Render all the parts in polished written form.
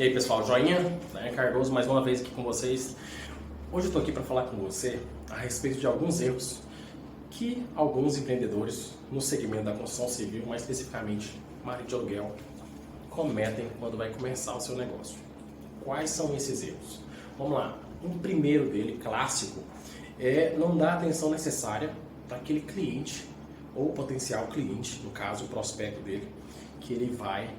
E aí pessoal, joinha? Daniel Cardoso mais uma vez aqui com vocês. Hoje eu estou aqui para falar com você a respeito de alguns erros que alguns empreendedores no segmento da construção civil, mais especificamente marido de aluguel, cometem quando vai começar o seu negócio. Quais são esses erros? Vamos lá. Um primeiro dele, clássico, é não dar a atenção necessária para aquele cliente ou potencial cliente, no caso o prospecto dele, que ele vai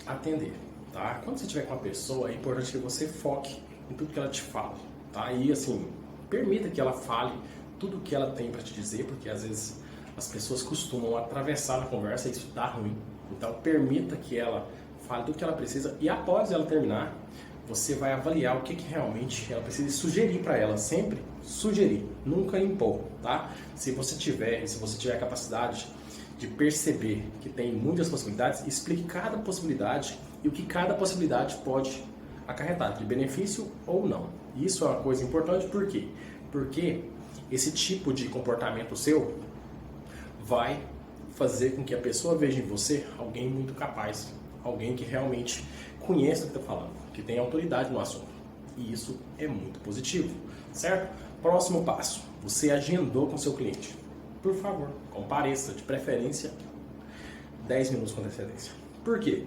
atender. Tá? Quando você estiver com uma pessoa, é importante que você foque em tudo que ela te fala. Tá? E assim, permita que ela fale tudo o que ela tem para te dizer, porque às vezes as pessoas costumam atravessar a conversa e isso dá ruim. Então permita que ela fale tudo o que ela precisa e após ela terminar, você vai avaliar o que realmente ela precisa e sugerir para ela. Sempre sugerir, nunca impor. Tá? Se você tiver a capacidade de perceber que tem muitas possibilidades, explique cada possibilidade e o que cada possibilidade pode acarretar, de benefício ou não. Isso é uma coisa importante, por quê? Porque esse tipo de comportamento seu vai fazer com que a pessoa veja em você alguém muito capaz, alguém que realmente conheça o que está falando, que tem autoridade no assunto. E isso é muito positivo, certo? Próximo passo, você agendou com seu cliente. Por favor, compareça, de preferência 10 minutos com antecedência. Por quê?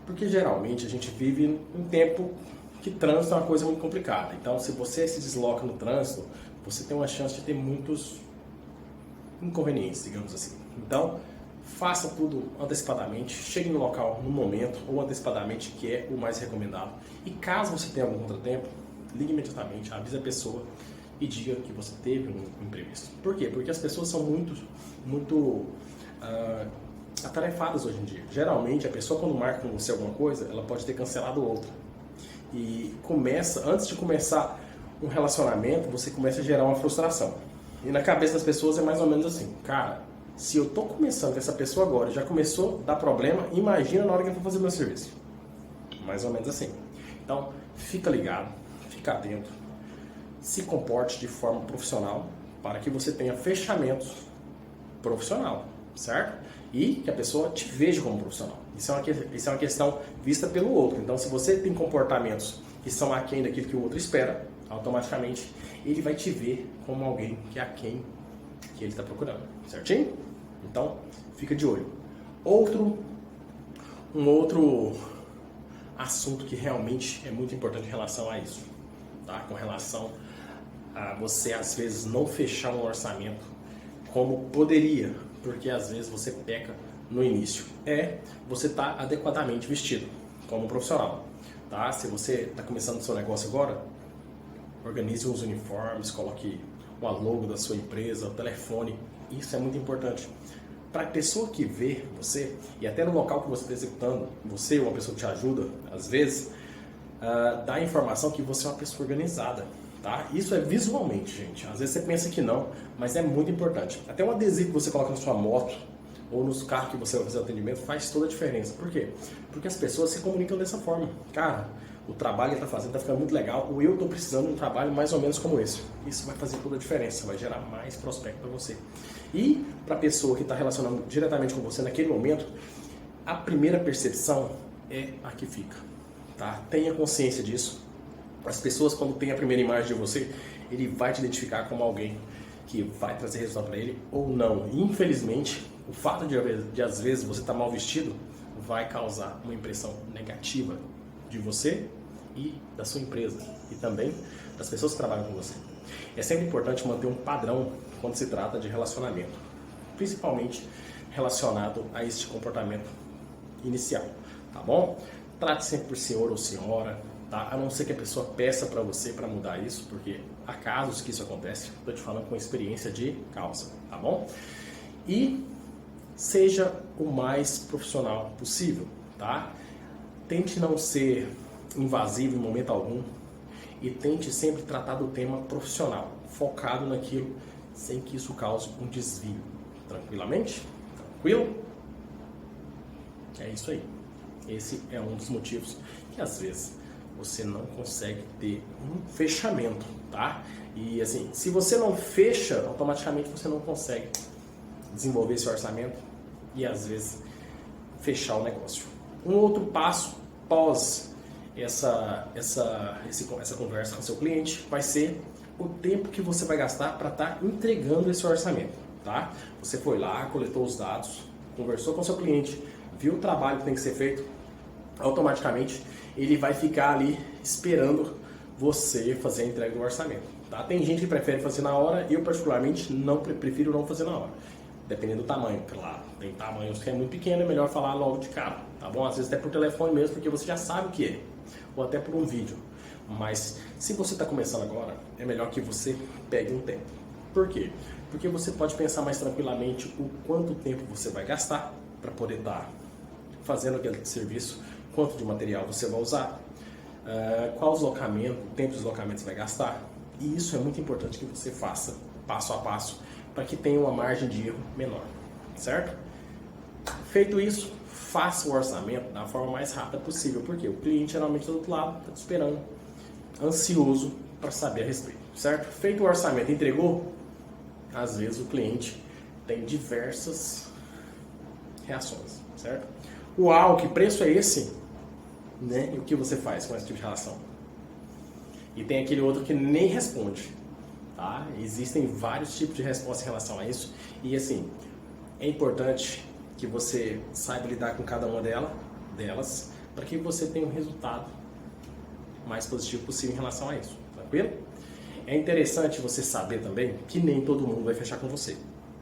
Porque geralmente a gente vive um tempo que trânsito é uma coisa muito complicada. Então, se você se desloca no trânsito, você tem uma chance de ter muitos inconvenientes, digamos assim. Então, faça tudo antecipadamente, chegue no local no momento ou antecipadamente, que é o mais recomendado. E caso você tenha algum contratempo, ligue imediatamente, avise a pessoa e diga que você teve um imprevisto. Por quê? Porque as pessoas são muito atarefadas hoje em dia. Geralmente, a pessoa quando marca com você alguma coisa, ela pode ter cancelado outra. E antes de começar um relacionamento, você começa a gerar uma frustração. E na cabeça das pessoas é mais ou menos assim, cara, se eu tô começando com essa pessoa agora, já começou a dar problema, imagina na hora que eu for fazer meu serviço. Mais ou menos assim. Então, fica ligado, fica atento, se comporte de forma profissional para que você tenha fechamentos profissional, certo? E que a pessoa te veja como profissional. Isso é uma questão vista pelo outro. Então, se você tem comportamentos que são aquém daquilo que o outro espera, automaticamente ele vai te ver como alguém que é aquém que ele está procurando, certinho? Então, fica de olho. Um outro assunto que realmente é muito importante em relação a isso, tá? Com relação a você às vezes não fechar um orçamento como poderia, porque às vezes você peca no início, você estar adequadamente vestido como profissional, tá? Se você está começando o seu negócio agora, organize os uniformes, coloque uma logo da sua empresa, o telefone, isso é muito importante. Para a pessoa que vê você, e até no local que você está executando, você ou uma pessoa que te ajuda, às vezes, dá a informação que você é uma pessoa organizada. Tá? Isso é visualmente, gente. Às vezes você pensa que não, mas é muito importante. Até um adesivo que você coloca na sua moto ou nos carros que você vai fazer o atendimento faz toda a diferença. Por quê? Porque as pessoas se comunicam dessa forma. Cara, o trabalho que ele está fazendo está ficando muito legal, ou eu estou precisando de um trabalho mais ou menos como esse. Isso vai fazer toda a diferença, vai gerar mais prospecto para você. E para a pessoa que está relacionando diretamente com você naquele momento, a primeira percepção é a que fica. Tá? Tenha consciência disso. As pessoas, quando tem a primeira imagem de você, ele vai te identificar como alguém que vai trazer resultado para ele ou não. E, infelizmente, o fato de às vezes você estar mal vestido vai causar uma impressão negativa de você e da sua empresa e também das pessoas que trabalham com você. É sempre importante manter um padrão quando se trata de relacionamento, principalmente relacionado a este comportamento inicial, tá bom? Trate sempre por senhor ou senhora. Tá? A não ser que a pessoa peça para você para mudar isso, porque há casos que isso acontece, estou te falando com experiência de causa, tá bom? E seja o mais profissional possível, tá? Tente não ser invasivo em momento algum e tente sempre tratar do tema profissional, focado naquilo, sem que isso cause um desvio. Tranquilamente? Tranquilo? É isso aí. Esse é um dos motivos que às vezes você não consegue ter um fechamento, tá? E assim, se você não fecha, automaticamente você não consegue desenvolver esse orçamento e às vezes fechar o negócio. Um outro passo pós essa conversa com seu cliente vai ser o tempo que você vai gastar para estar entregando esse orçamento, tá? Você foi lá, coletou os dados, conversou com seu cliente, viu o trabalho que tem que ser feito, automaticamente ele vai ficar ali esperando você fazer a entrega do orçamento, tá? Tem gente que prefere fazer na hora, eu particularmente prefiro não fazer na hora, dependendo do tamanho, claro. Tem tamanhos que é muito pequeno, é melhor falar logo de cara, tá bom? Às vezes até por telefone mesmo, porque você já sabe o que é, ou até por um vídeo. Mas se você está começando agora, é melhor que você pegue um tempo. Por quê? Porque você pode pensar mais tranquilamente o quanto tempo você vai gastar para poder estar fazendo aquele serviço, quanto de material você vai usar, qual deslocamento, o tempo de deslocamento você vai gastar. E isso é muito importante que você faça passo a passo para que tenha uma margem de erro menor, certo? Feito isso, faça o orçamento da forma mais rápida possível, porque o cliente geralmente do outro lado está esperando, ansioso para saber a respeito, certo? Feito o orçamento, entregou, às vezes o cliente tem diversas reações, certo? Uau, que preço é esse? Né? E o que você faz com esse tipo de relação? E tem aquele outro que nem responde, tá? Existem vários tipos de resposta em relação a isso e assim, é importante que você saiba lidar com cada uma delas para que você tenha um resultado mais positivo possível em relação a isso, tranquilo? É interessante você saber também que nem todo mundo vai fechar com você,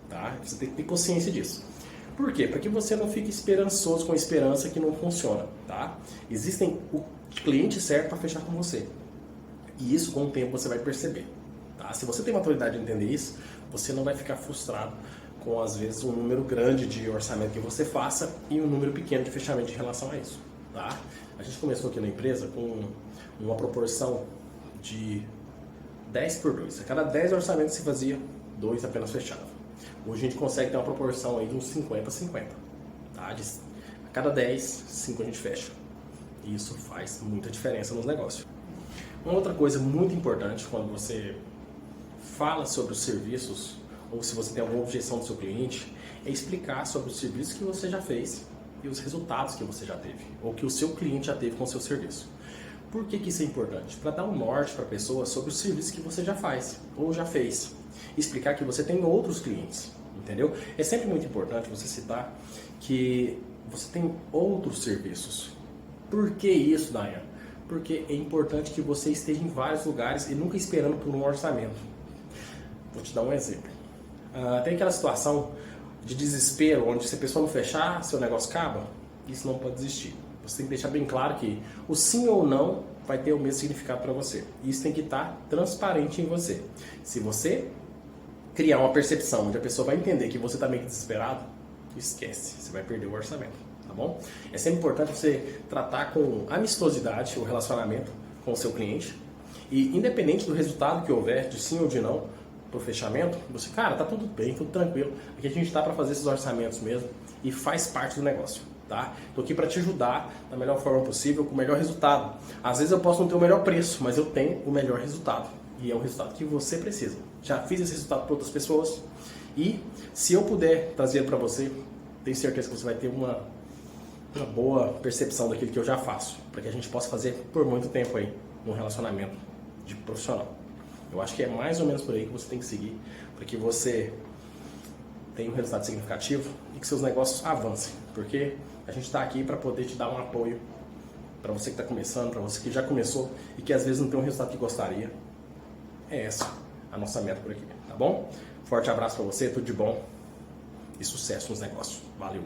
tá? Você tem que ter consciência disso. Por quê? Para que você não fique esperançoso com esperança que não funciona, tá? Existem o cliente certo para fechar com você. E isso com o tempo você vai perceber, tá? Se você tem maturidade de entender isso, você não vai ficar frustrado com às vezes um número grande de orçamento que você faça e um número pequeno de fechamento em relação a isso, tá? A gente começou aqui na empresa com uma proporção de 10 por 2. A cada 10 orçamentos que se fazia, 2 apenas fechavam. Hoje a gente consegue ter uma proporção aí de uns 50-50. Tá? A cada 10, 5 a gente fecha. E isso faz muita diferença nos negócios. Uma outra coisa muito importante quando você fala sobre os serviços, ou se você tem alguma objeção do seu cliente, é explicar sobre os serviços que você já fez e os resultados que você já teve, ou que o seu cliente já teve com o seu serviço. Por que isso é importante? Para dar um norte para a pessoa sobre os serviços que você já faz, ou já fez. Explicar que você tem outros clientes, entendeu? É sempre muito importante você citar que você tem outros serviços. Por que isso, Dayan? Porque é importante que você esteja em vários lugares e nunca esperando por um orçamento. Vou te dar um exemplo. Tem aquela situação de desespero, onde se a pessoa não fechar, seu negócio acaba. Isso não pode existir. Você tem que deixar bem claro que o sim ou não vai ter o mesmo significado para você. Isso tem que estar transparente em você. Se você criar uma percepção onde a pessoa vai entender que você está meio desesperado, esquece, você vai perder o orçamento, tá bom? É sempre importante você tratar com amistosidade o relacionamento com o seu cliente e independente do resultado que houver, de sim ou de não, pro fechamento, você, cara, tá tudo bem, tudo tranquilo, aqui a gente está para fazer esses orçamentos mesmo e faz parte do negócio. Tá? Tô aqui para te ajudar da melhor forma possível, com o melhor resultado. Às vezes eu posso não ter o melhor preço, mas eu tenho o melhor resultado. E é o resultado que você precisa. Já fiz esse resultado para outras pessoas. E se eu puder trazer para você, tenho certeza que você vai ter uma boa percepção daquilo que eu já faço. Para que a gente possa fazer por muito tempo aí, num relacionamento de profissional. Eu acho que é mais ou menos por aí que você tem que seguir, para que você tenha um resultado significativo e que seus negócios avancem. Porque a gente está aqui para poder te dar um apoio para você que está começando, para você que já começou e que às vezes não tem um resultado que gostaria. É essa a nossa meta por aqui, tá bom? Forte abraço para você, tudo de bom e sucesso nos negócios. Valeu!